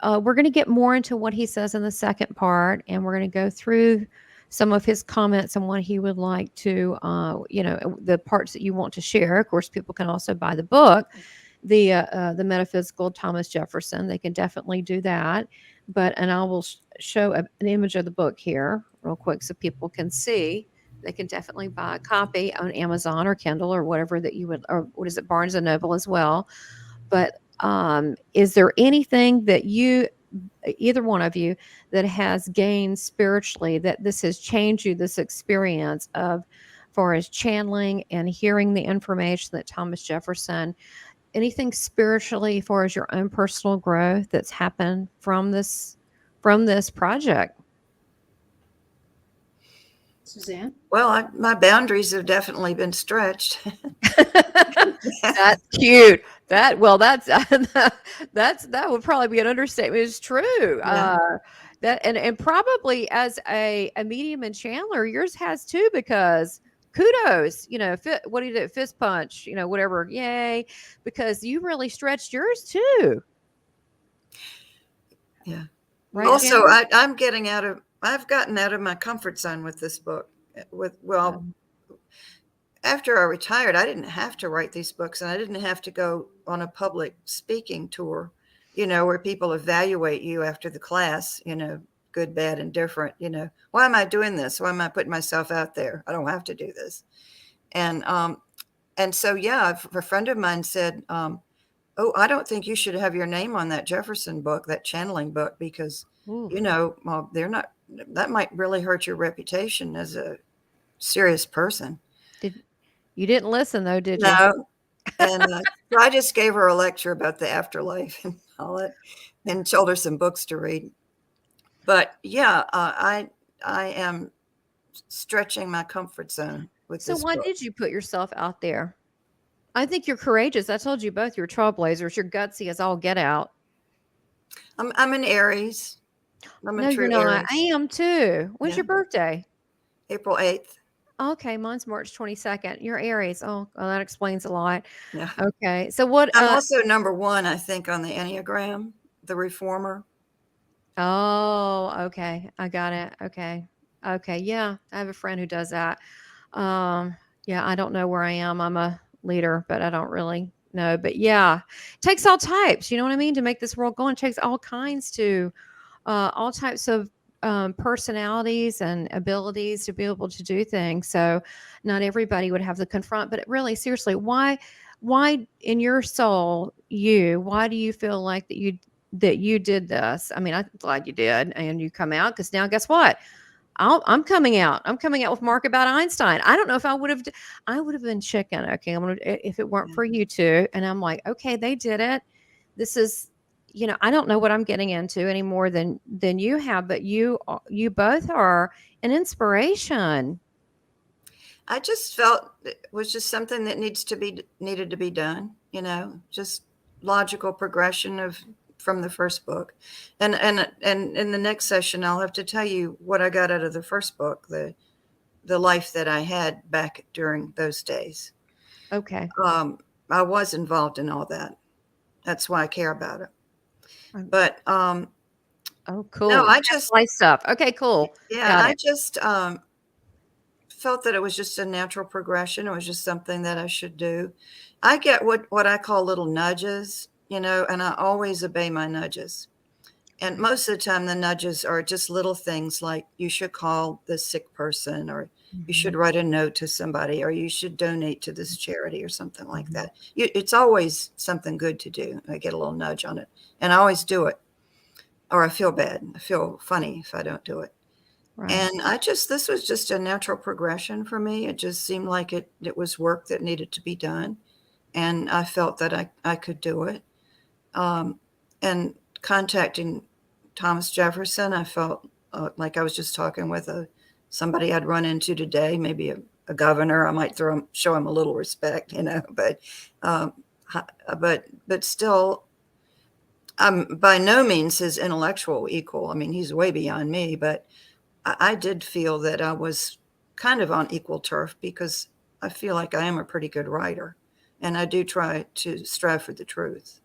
we're going to get more into what he says in the second part, and we're going to go through some of his comments and what he would like to, the parts that you want to share. Of course, people can also buy the book, the Metaphysical Thomas Jefferson. They can definitely do that. And I will show an image of the book here real quick so people can see. They can definitely buy a copy on Amazon or Kindle or whatever that you would, or what is it, Barnes and Noble as well. But is there anything that either one of you, that has gained spiritually, that this has changed you, this experience of, far as channeling and hearing the information that Thomas Jefferson, anything spiritually, as far as your own personal growth that's happened from this project? Suzanne? Well, my boundaries have definitely been stretched. That's cute. That that would probably be an understatement. It's true. Yeah. That and probably as a medium and channeler, yours has too, because kudos, what do you do? Fist punch, whatever. Yay. Because you really stretched yours too. Yeah. Right, Also, Jana? I've gotten out of my comfort zone with this book. Um, After I retired, I didn't have to write these books and I didn't have to go on a public speaking tour, where people evaluate you after the class, good, bad, and different, why am I doing this? Why am I putting myself out there? I don't have to do this. And so, yeah, a friend of mine said, oh, I don't think you should have your name on that Jefferson book, that channeling book, because, ooh. well, that might really hurt your reputation as a serious person. You didn't listen though, did you? No. And so I just gave her a lecture about the afterlife and all that, and told her some books to read. But yeah, I am stretching my comfort zone with So this why book. did you put yourself out there? I think you're courageous. I told you both, you're trailblazers. You're gutsy as all get out. I'm an Aries. I'm a No, you're true not. I Aries. am too. When's Yeah. your birthday? April 8th. Okay, mine's March 22nd. You're Aries. Oh, well, that explains a lot. Yeah. Okay. So what I'm also number 1, I think, on the Enneagram, the reformer. oh, okay. I got it. Okay. Okay. Yeah. I have a friend who does that. Yeah, I don't know where I am. I'm a leader, but I don't really know. But yeah, it takes all types, you know what I mean, to make this world go. And it takes all types of personalities and abilities to be able to do things. So not everybody would have the confront, but really, seriously, why in your soul, why do you feel like that you did this? I mean, I'm glad you did, and you come out, because now guess what? I'm coming out. I'm coming out with Mark about Einstein. I don't know if I would have. I would have been chicken. Okay, if it weren't for you two. And I'm like, okay, they did it. This is, I don't know what I'm getting into any more than you have, but you both are an inspiration. I just felt it was just something that needed to be done, just logical progression from the first book. And in the next session, I'll have to tell you what I got out of the first book, the life that I had back during those days. Okay. I was involved in all that. That's why I care about it. But oh, cool. no, I just life stuff. Okay, cool. Yeah, I just felt that it was just a natural progression. It was just something that I should do. I get what I call little nudges, and I always obey my nudges. And most of the time, the nudges are just little things like you should call this sick person, or you should write a note to somebody, or you should donate to this charity or something like that. It's always something good to do. I get a little nudge on it, and I always do it, or I feel bad. I feel funny if I don't do it. Right. And this was just a natural progression for me. It just seemed like it was work that needed to be done. And I felt that I could do it. And contacting Thomas Jefferson, I felt like I was just talking with somebody I'd run into today, maybe a governor. I might show him a little respect, but still, I'm by no means his intellectual equal. I mean, he's way beyond me, but I did feel that I was kind of on equal turf because I feel like I am a pretty good writer, and I do try to strive for the truth.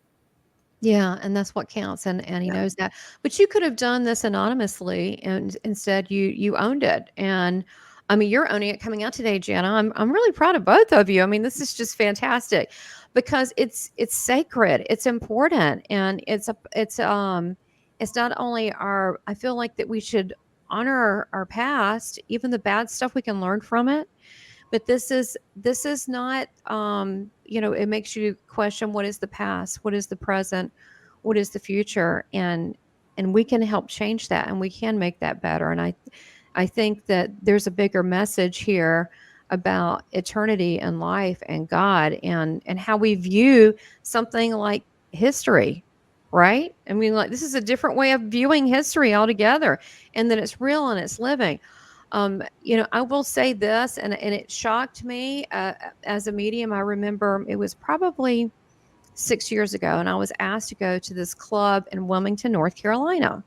Yeah, and that's what counts, and he knows that. But you could have done this anonymously, and instead you owned it. And I mean, you're owning it coming out today, Jana. I'm really proud of both of you. I mean, this is just fantastic because it's sacred, it's important, and it's not only our. I feel like that we should honor our past, even the bad stuff we can learn from it. But this is not it makes you question what is the past, what is the present, what is the future, and we can help change that, and we can make that better. And I think that there's a bigger message here about eternity and life and God, and how we view something like history, right? I mean, like, this is a different way of viewing history altogether, and that it's real and it's living. I will say this, and it shocked me as a medium. I remember it was probably 6 years ago, and I was asked to go to this club in Wilmington, North Carolina,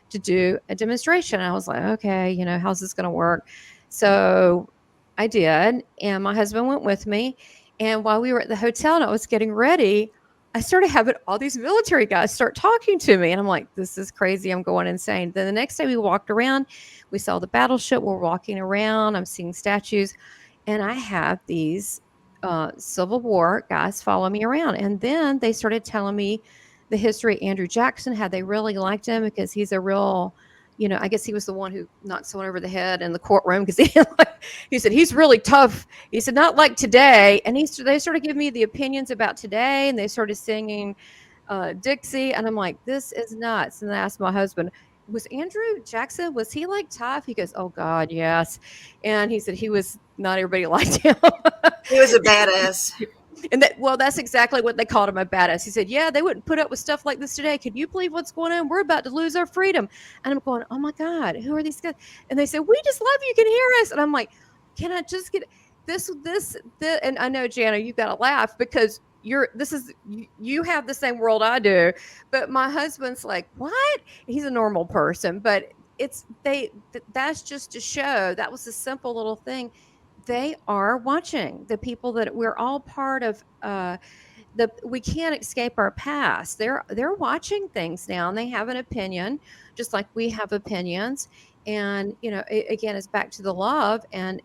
to do a demonstration. I was like, okay, how's this going to work? So I did, and my husband went with me. And while we were at the hotel and I was getting ready, I started having all these military guys start talking to me. And I'm like, this is crazy. I'm going insane. Then the next day we walked around, we saw the battleship. We're walking around. I'm seeing statues. And I have these Civil War guys follow me around. And then they started telling me the history of Andrew Jackson, how they really liked him because he's a real, I guess he was the one who knocked someone over the head in the courtroom because he said, he's really tough. He said, not like today. And they started giving me the opinions about today, and they started singing Dixie. And I'm like, this is nuts. And I asked my husband, was Andrew Jackson, was he like tough? He goes, oh God, yes. And he said he was, not everybody liked him. He was a badass. And that's exactly what they called him, a badass. He said, yeah, they wouldn't put up with stuff like this today. Can you believe what's going on? We're about to lose our freedom. And I'm going, oh my God, who are these guys? And they said, we just love you, can hear us. And I'm like, can I just get this? And I know, Jana, you've got to laugh because you have the same world I do. But my husband's like, what? He's a normal person, but that's just to show that was a simple little thing. They are watching the people that we're all part of. We can't escape our past. They're watching things now, and they have an opinion, just like we have opinions. And again, it's back to the love and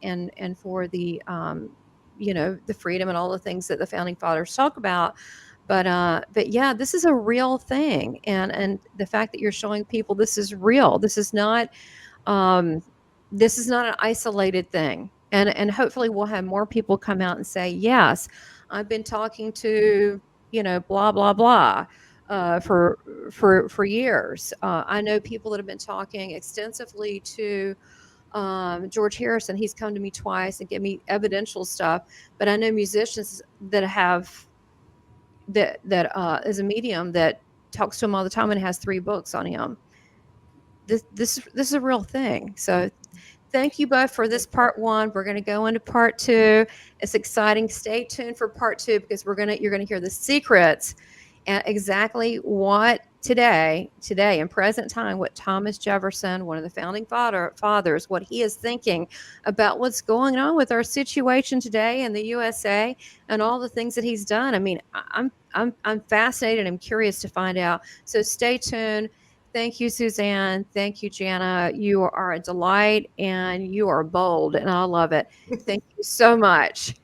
for the the freedom and all the things that the founding fathers talk about. But yeah, this is a real thing, and the fact that you're showing people this is real. This is not an isolated thing. And hopefully we'll have more people come out and say, yes, I've been talking to, blah, blah, blah, for years. I know people that have been talking extensively to George Harrison. He's come to me twice and give me evidential stuff. But I know musicians that have that is a medium that talks to him all the time and has 3 books on him. This is a real thing. So thank you both for this part 1. We're going to go into part 2. It's exciting. Stay tuned for part 2 because you're going to hear the secrets and exactly what today in present time, what Thomas Jefferson, one of the founding fathers, what he is thinking about what's going on with our situation today in the USA and all the things that he's done. I mean, I'm fascinated. I'm curious to find out. So stay tuned. Thank you, Suzanne. Thank you, Jana. You are a delight and you are bold, and I love it. Thank you so much.